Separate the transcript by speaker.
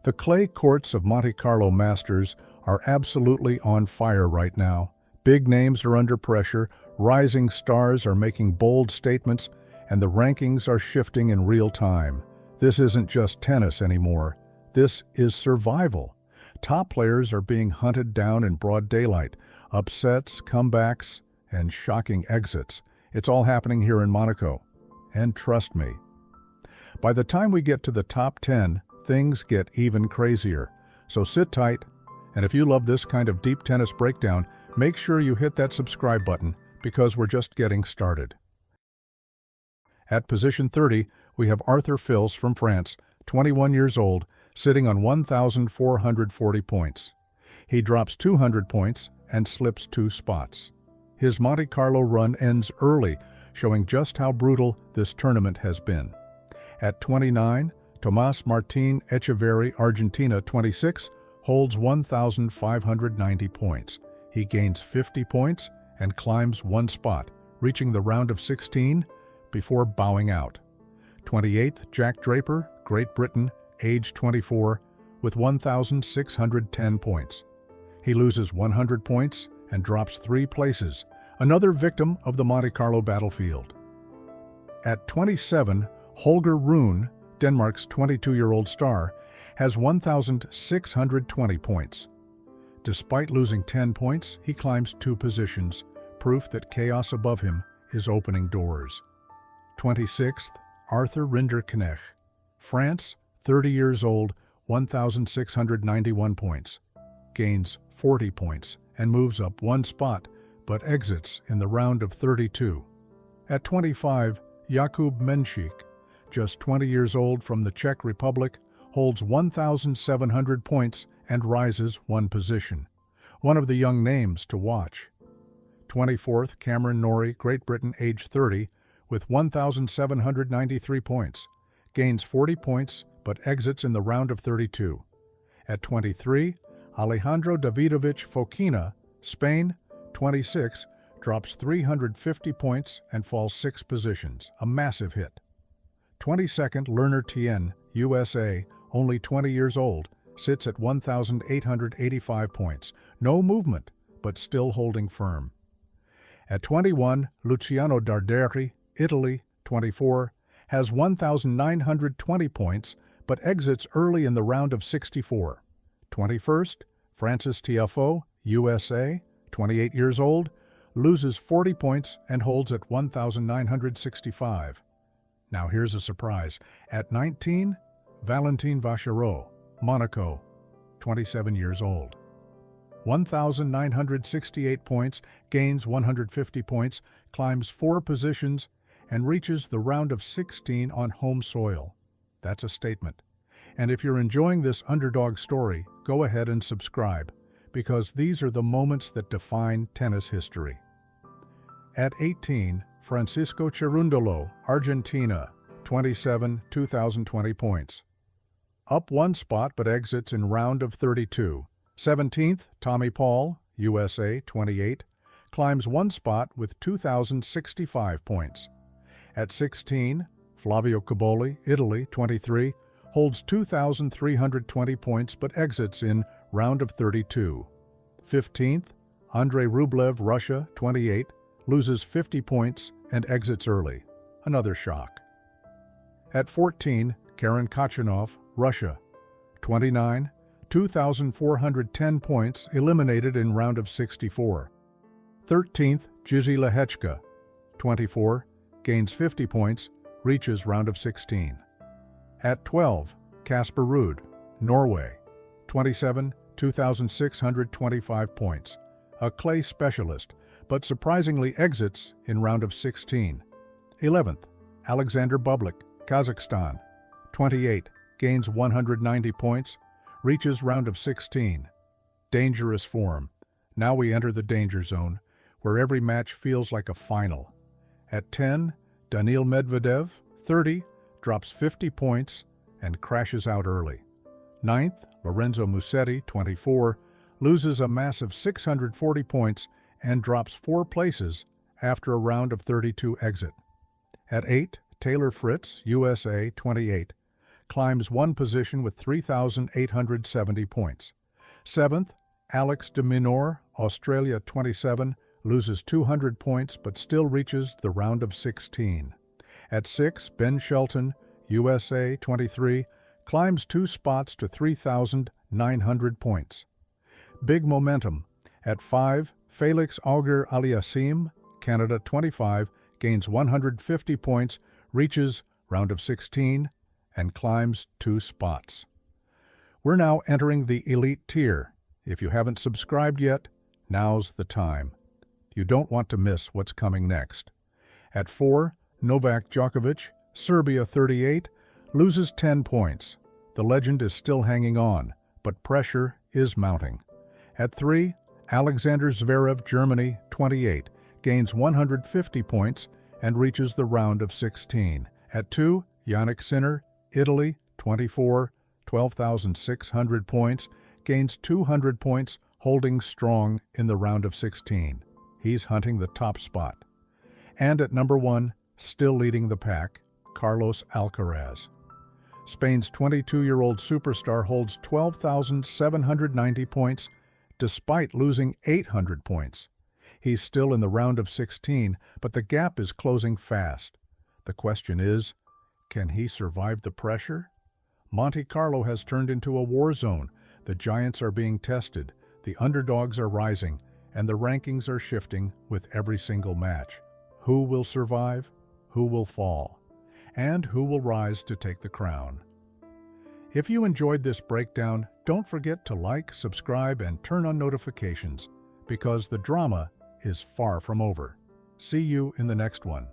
Speaker 1: The clay courts of Monte Carlo Masters are absolutely on fire right now. Big names are under pressure, rising stars are making bold statements, and the rankings are shifting in real time. This isn't just tennis anymore. This is survival. Top players are being hunted down in broad daylight. Upsets, comebacks, and shocking exits. It's all happening here in Monaco. And trust me, by the time we get to the top 10, things get even crazier. So sit tight, and if you love this kind of deep tennis breakdown, make sure you hit that subscribe button because we're just getting started. At position 30, we have Arthur Fils from France, 21 years old, sitting on 1,440 points. He drops 200 points and slips 2 spots. His Monte Carlo run ends early, showing just how brutal this tournament has been. At 29, Tomás Martín Echeverry, Argentina, 26, holds 1,590 points. He gains 50 points and climbs 1 spot, reaching the round of 16 before bowing out. 28th, Jack Draper, Great Britain, age 24, with 1,610 points. He loses 100 points and drops 3 places, another victim of the Monte Carlo battlefield. At 27, Holger Rune, Denmark's 22-year-old star, has 1,620 points. Despite losing 10 points, he climbs 2 positions, proof that chaos above him is opening doors. 26th, Arthur Rinderknecht, France, 30 years old, 1,691 points. Gains 40 points and moves up 1 spot, but exits in the round of 32. At 25, Jakub Menšík, just 20 years old from the Czech Republic, holds 1,700 points and rises 1 position. One of the young names to watch. 24th, Cameron Norrie, Great Britain, age 30, with 1,793 points. Gains 40 points, but exits in the round of 32. At 23, Alejandro Davidovich Fokina, Spain, 26, drops 350 points and falls 6 positions, a massive hit. 22nd, Lerner Tien, USA, only 20 years old, sits at 1,885 points. No movement, but still holding firm. At 21, Luciano Darderi, Italy, 24, has 1,920 points, but exits early in the round of 64. 21st, Francis Tiafoe, USA, 28 years old, loses 40 points and holds at 1,965. Now here's a surprise. At 19, Valentin Vachereau, Monaco, 27 years old. 1,968 points, gains 150 points, climbs 4 positions, and reaches the round of 16 on home soil. That's a statement. And if you're enjoying this underdog story, go ahead and subscribe, because these are the moments that define tennis history. At 18, Francisco Cerundolo, Argentina, 27, 2,020 points. Up 1 spot but exits in round of 32. 17th, Tommy Paul, USA, 28, climbs 1 spot with 2,065 points. At 16, Flavio Cobolli, Italy, 23, holds 2,320 points but exits in round of 32. 15th, Andrei Rublev, Russia, 28, loses 50 points and exits early. Another shock. At 14, Karen Khachanov, Russia, 29, 2,410 points, eliminated in round of 64. 13th, Jiří Lehečka, 24, gains 50 points, reaches round of 16. At 12, Casper Ruud, Norway, 27, 2,625 points, a clay specialist, but surprisingly exits in round of 16. 11th, Alexander Bublik, Kazakhstan, 28, gains 190 points, reaches round of 16. Dangerous form. Now we enter the danger zone, where every match feels like a final. At 10, Daniil Medvedev, 30, drops 50 points and crashes out early. 9th, Lorenzo Musetti, 24, loses a massive 640 points and drops 4 places after a round of 32 exit. At 8, Taylor Fritz, USA, 28, climbs one position with 3,870 points. 7th, Alex de Minaur, Australia 27, loses 200 points but still reaches the round of 16. At 6, Ben Shelton, USA 23, climbs 2 spots to 3,900 points. Big momentum. At 5, Felix Auger-Aliassime, Canada 25, gains 150 points, reaches round of 16, and climbs 2 spots. We're now entering the elite tier. If you haven't subscribed yet, now's the time. You don't want to miss what's coming next. At 4, Novak Djokovic, Serbia 38, loses 10 points. The legend is still hanging on, but pressure is mounting. At 3, Alexander Zverev, Germany 28, gains 150 points and reaches the round of 16. At 2, Jannik Sinner, Italy 24, 12,600 points, gains 200 points, holding strong in the round of 16. He's hunting the top spot. And at number 1, still leading the pack, Carlos Alcaraz. Spain's 22-year-old superstar holds 12,790 points, despite losing 800 points. He's still in the round of 16, but the gap is closing fast. The question is, can he survive the pressure? Monte Carlo has turned into a war zone. The giants are being tested, the underdogs are rising, and the rankings are shifting with every single match. Who will survive? Who will fall? And who will rise to take the crown? If you enjoyed this breakdown, don't forget to like, subscribe, and turn on notifications, because the drama is far from over. See you in the next one.